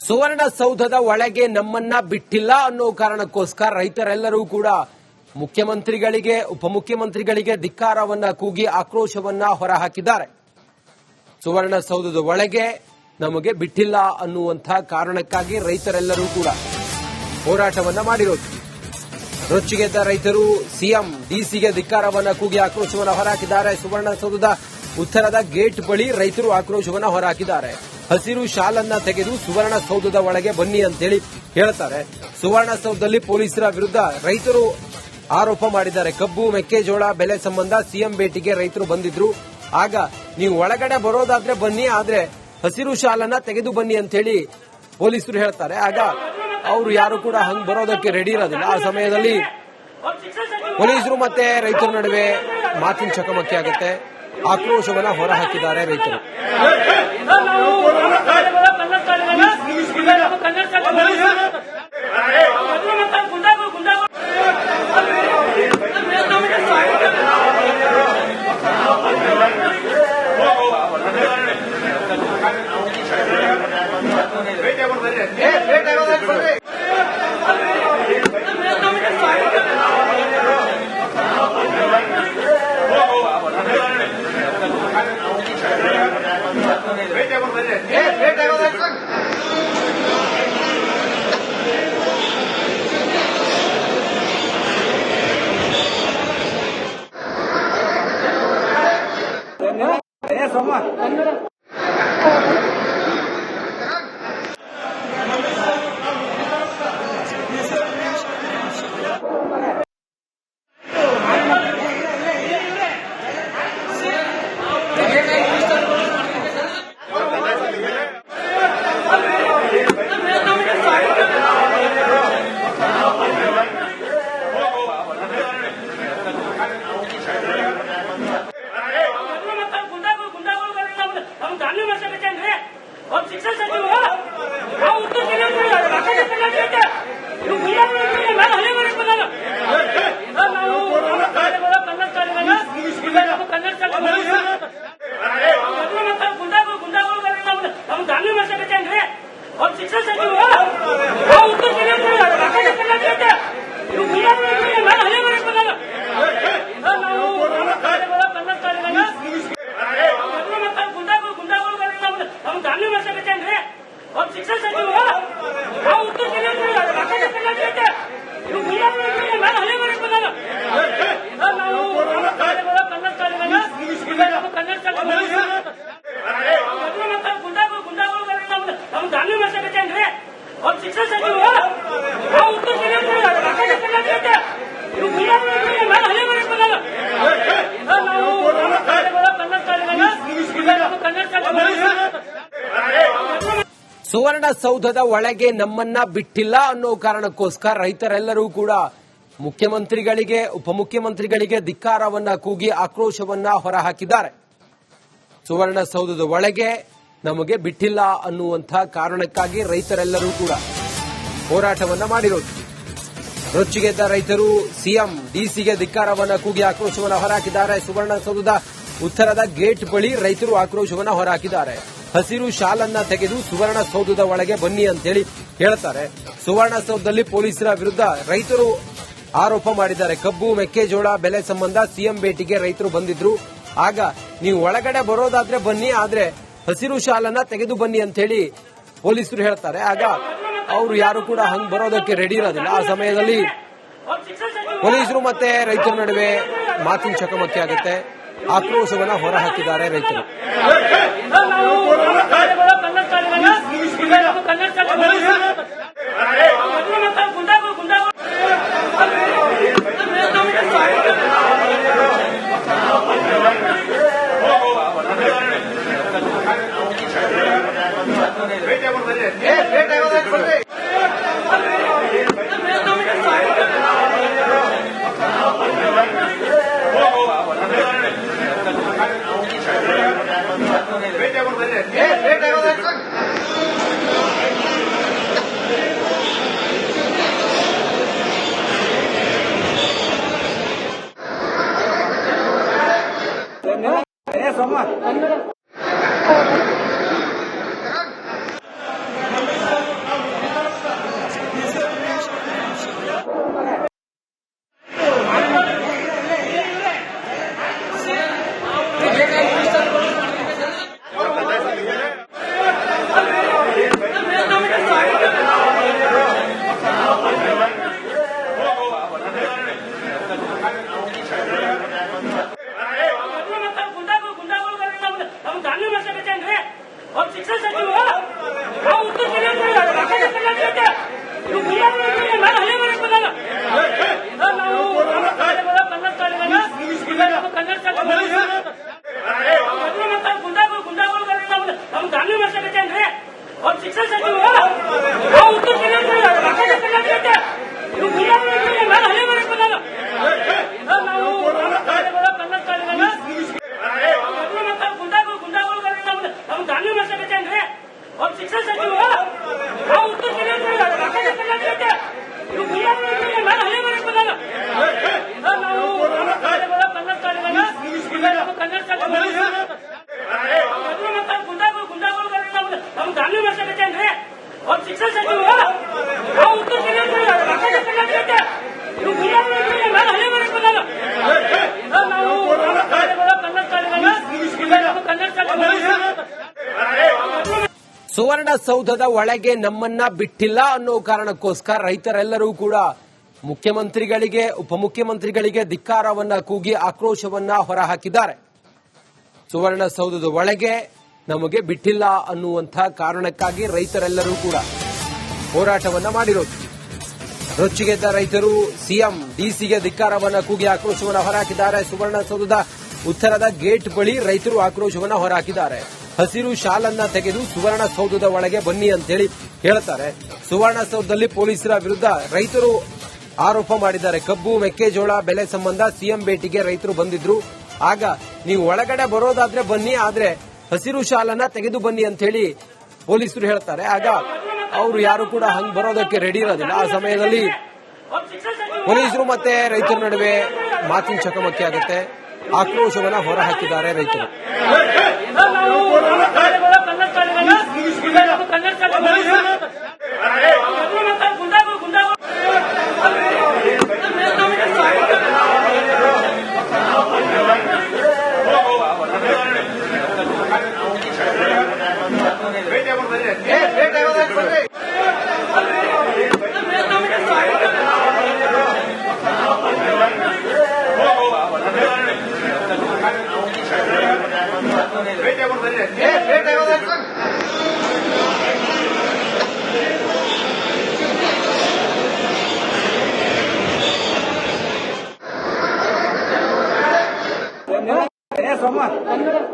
ಸುವರ್ಣಸೌಧದ ಒಳಗೆ ನಮ್ಮನ್ನ ಬಿಟ್ಟಿಲ್ಲ ಅನ್ನೋ ಕಾರಣಕ್ಕೋಸ್ಕರ ರೈತರೆಲ್ಲರೂ ಕೂಡ ಮುಖ್ಯಮಂತ್ರಿಗಳಿಗೆ ಉಪಮುಖ್ಯಮಂತ್ರಿಗಳಿಗೆ ಧಿಕ್ಕಾರವನ್ನ ಕೂಗಿ ಆಕ್ರೋಶವನ್ನ ಹೊರಹಾಕಿದ್ದಾರೆ. ಸುವರ್ಣಸೌಧದ ಒಳಗೆ ನಮಗೆ ಬಿಟ್ಟಿಲ್ಲ ಅನ್ನುವಂಥ ಕಾರಣಕ್ಕಾಗಿ ರೈತರೆಲ್ಲರೂ ಕೂಡ ಹೋರಾಟವನ್ನ ಮಾಡಿರೋದು. ರೊಚ್ಚಿಗೆದ್ದ ರೈತರು ಸಿಎಂ ಡಿಸಿಗೆ ಧಿಕ್ಕಾರವನ್ನ ಕೂಗಿ ಆಕ್ರೋಶವನ್ನ ಹೊರಹಾಕಿದ್ದಾರೆ. ಸುವರ್ಣಸೌಧದ ಉತ್ತರದ ಗೇಟ್ ಬಳಿ ರೈತರು ಆಕ್ರೋಶವನ್ನ ಹೊರಹಾಕಿದ್ದಾರೆ. ಹಸಿರು ಶಾಲನ್ನ ತೆಗೆದು ಸುವರ್ಣಸೌಧದ ಒಳಗೆ ಬನ್ನಿ ಅಂತೇಳಿ ಹೇಳ್ತಾರೆ. ಸುವರ್ಣಸೌಧದಲ್ಲಿ ಪೊಲೀಸರ ವಿರುದ್ಧ ರೈತರು ಆರೋಪ ಮಾಡಿದ್ದಾರೆ. ಕಬ್ಬು ಮೆಕ್ಕೆಜೋಳ ಬೆಲೆ ಸಂಬಂಧ ಸಿಎಂ ಭೇಟಿಗೆ ರೈತರು ಬಂದಿದ್ರು. ಆಗ ನೀವು ಒಳಗಡೆ ಬರೋದಾದ್ರೆ ಬನ್ನಿ, ಆದ್ರೆ ಹಸಿರು ಶಾಲನ್ನ ತೆಗೆದು ಬನ್ನಿ ಅಂತ ಹೇಳಿ ಪೊಲೀಸರು ಹೇಳ್ತಾರೆ. ಆಗ ಅವರು ಯಾರು ಕೂಡ ಹಂಗ್ ಬರೋದಕ್ಕೆ ರೆಡಿ ಇರೋದಿಲ್ಲ. ಆ ಸಮಯದಲ್ಲಿ ಪೊಲೀಸರು ಮತ್ತೆ ರೈತರ ನಡುವೆ ಮಾತಿನ ಚಕಮಕಿ ಆಗುತ್ತೆ. ಆಕ್ರೋಶವನ್ನ ಹೊರಹಾಕಿದ್ದಾರೆ ರೈತರು. ಸುವರ್ಣಸೌಧದ ಒಳಗೆ ನಮ್ಮನ್ನ ಬಿಟ್ಟಿಲ್ಲ ಅನ್ನೋ ಕಾರಣಕ್ಕೋಸ್ಕರ ರೈತರೆಲ್ಲರೂ ಕೂಡ ಮುಖ್ಯಮಂತ್ರಿಗಳಿಗೆ ಉಪಮುಖ್ಯಮಂತ್ರಿಗಳಿಗೆ ಧಿಕ್ಕಾರವನ್ನ ಕೂಗಿ ಆಕ್ರೋಶವನ್ನ ಹೊರಹಾಕಿದ್ದಾರೆ. ಸುವರ್ಣಸೌಧದ ಒಳಗೆ ನಮಗೆ ಬಿಟ್ಟಿಲ್ಲ ಅನ್ನುವಂಥ ಕಾರಣಕ್ಕಾಗಿ ರೈತರೆಲ್ಲರೂ ಕೂಡ ಹೋರಾಟವನ್ನ ಮಾಡಿರೋದು. ರೊಚ್ಚಿಗೆದ್ದ ರೈತರು ಸಿಎಂ ಡಿಸಿಗೆ ಧಿಕ್ಕಾರವನ್ನ ಕೂಗಿ ಆಕ್ರೋಶವನ್ನ ಹೊರಹಾಕಿದ್ದಾರೆ. ಸುವರ್ಣಸೌಧದ ಉತ್ತರದ ಗೇಟ್ ಬಳಿ ರೈತರು ಆಕ್ರೋಶವನ್ನ ಹೊರಹಾಕಿದ್ದಾರೆ. ಹಸಿರು ಶಾಲನ್ನ ತೆಗೆದು ಸುವರ್ಣಸೌಧದ ಒಳಗೆ ಬನ್ನಿ ಅಂತೇಳಿ ಹೇಳ್ತಾರೆ. ಸುವರ್ಣಸೌಧದಲ್ಲಿ ಪೊಲೀಸರ ವಿರುದ್ಧ ರೈತರು ಆರೋಪ ಮಾಡಿದ್ದಾರೆ. ಕಬ್ಬು ಮೆಕ್ಕೆಜೋಳ ಬೆಲೆ ಸಂಬಂಧ ಸಿಎಂ ಭೇಟಿಗೆ ರೈತರು ಬಂದಿದ್ರು. ಆಗ ನೀವು ಒಳಗಡೆ ಬರೋದಾದ್ರೆ ಬನ್ನಿ, ಆದ್ರೆ ಹಸಿರು ಶಾಲನ್ನ ತೆಗೆದು ಬನ್ನಿ ಅಂತ ಹೇಳಿ ಪೊಲೀಸರು ಹೇಳ್ತಾರೆ. ಆಗ ಅವರು ಯಾರು ಕೂಡ ಹಂಗ್ ಬರೋದಕ್ಕೆ ರೆಡಿ ಇರೋದಿಲ್ಲ. ಆ ಸಮಯದಲ್ಲಿ ಪೊಲೀಸರು ಮತ್ತೆ ರೈತರ ನಡುವೆ ಮಾತಿನ ಚಕಮಕಿ ಆಗುತ್ತೆ. ಆಕ್ರೋಶವನ್ನ ಹೊರಹಾಕಿದ್ದಾರೆ ರೈತರು. Vete a volver. ಶಿಕ್ಷಣ ಸಚಿವ ಉತ್ತರ ಕರ್ನಾಟಕಕ್ಕೆ ಶಿಕ್ಷಣ ಸಚಿವ ಉತ್ತರ ಕರ್ನಾಟಕಕ್ಕೆ ಸುವರ್ಣಸೌಧದ ಒಳಗೆ ನಮ್ಮನ್ನ ಬಿಟ್ಟಿಲ್ಲ ಅನ್ನೋ ಕಾರಣಕ್ಕೋಸ್ಕರ ರೈತರೆಲ್ಲರೂ ಕೂಡ ಮುಖ್ಯಮಂತ್ರಿಗಳಿಗೆ ಉಪಮುಖ್ಯಮಂತ್ರಿಗಳಿಗೆ ಧಿಕ್ಕಾರವನ್ನ ಕೂಗಿ ಆಕ್ರೋಶವನ್ನ ಹೊರಹಾಕಿದ್ದಾರೆ. ಸುವರ್ಣಸೌಧದ ಒಳಗೆ ನಮಗೆ ಬಿಟ್ಟಿಲ್ಲ ಅನ್ನುವಂಥ ಕಾರಣಕ್ಕಾಗಿ ರೈತರೆಲ್ಲರೂ ಕೂಡ ಹೋರಾಟವನ್ನ ಮಾಡಿರೋದು. ರೊಚ್ಚಿಗೆದ್ದ ರೈತರು ಸಿಎಂ ಡಿಸಿಗೆ ಧಿಕ್ಕಾರವನ್ನ ಕೂಗಿ ಆಕ್ರೋಶವನ್ನ ಹೊರಹಾಕಿದ್ದಾರೆ. ಸುವರ್ಣಸೌಧದ ಉತ್ತರದ ಗೇಟ್ ಬಳಿ ರೈತರು ಆಕ್ರೋಶವನ್ನ ಹೊರಹಾಕಿದ್ದಾರೆ. ಹಸಿರು ಶಾಲನ್ನ ತೆಗೆದು ಸುವರ್ಣಸೌಧದ ಒಳಗೆ ಬನ್ನಿ ಅಂತೇಳಿ ಹೇಳ್ತಾರೆ. ಸುವರ್ಣಸೌಧದಲ್ಲಿ ಪೊಲೀಸರ ವಿರುದ್ಧ ರೈತರು ಆರೋಪ ಮಾಡಿದ್ದಾರೆ. ಕಬ್ಬು ಮೆಕ್ಕೆಜೋಳ ಬೆಲೆ ಸಂಬಂಧ ಸಿಎಂ ಭೇಟಿಗೆ ರೈತರು ಬಂದಿದ್ರು. ಆಗ ನೀವು ಒಳಗಡೆ ಬರೋದಾದ್ರೆ ಬನ್ನಿ, ಆದ್ರೆ ಹಸಿರು ಶಾಲನ್ನ ತೆಗೆದು ಬನ್ನಿ ಅಂತ ಹೇಳಿ ಪೊಲೀಸರು ಹೇಳ್ತಾರೆ. ಆಗ ಅವರು ಯಾರು ಕೂಡ ಹಂಗ್ ಬರೋದಕ್ಕೆ ರೆಡಿ ಇರೋದಿಲ್ಲ. ಆ ಸಮಯದಲ್ಲಿ ಪೊಲೀಸರು ಮತ್ತೆ ರೈತರ ನಡುವೆ ಮಾತಿನ ಚಕಮಕಿ ಆಗುತ್ತೆ. ಆಕ್ರೋಶವನ್ನ ಹೊರಹಾಕಿದ್ದಾರೆ ರೈತರು. Somos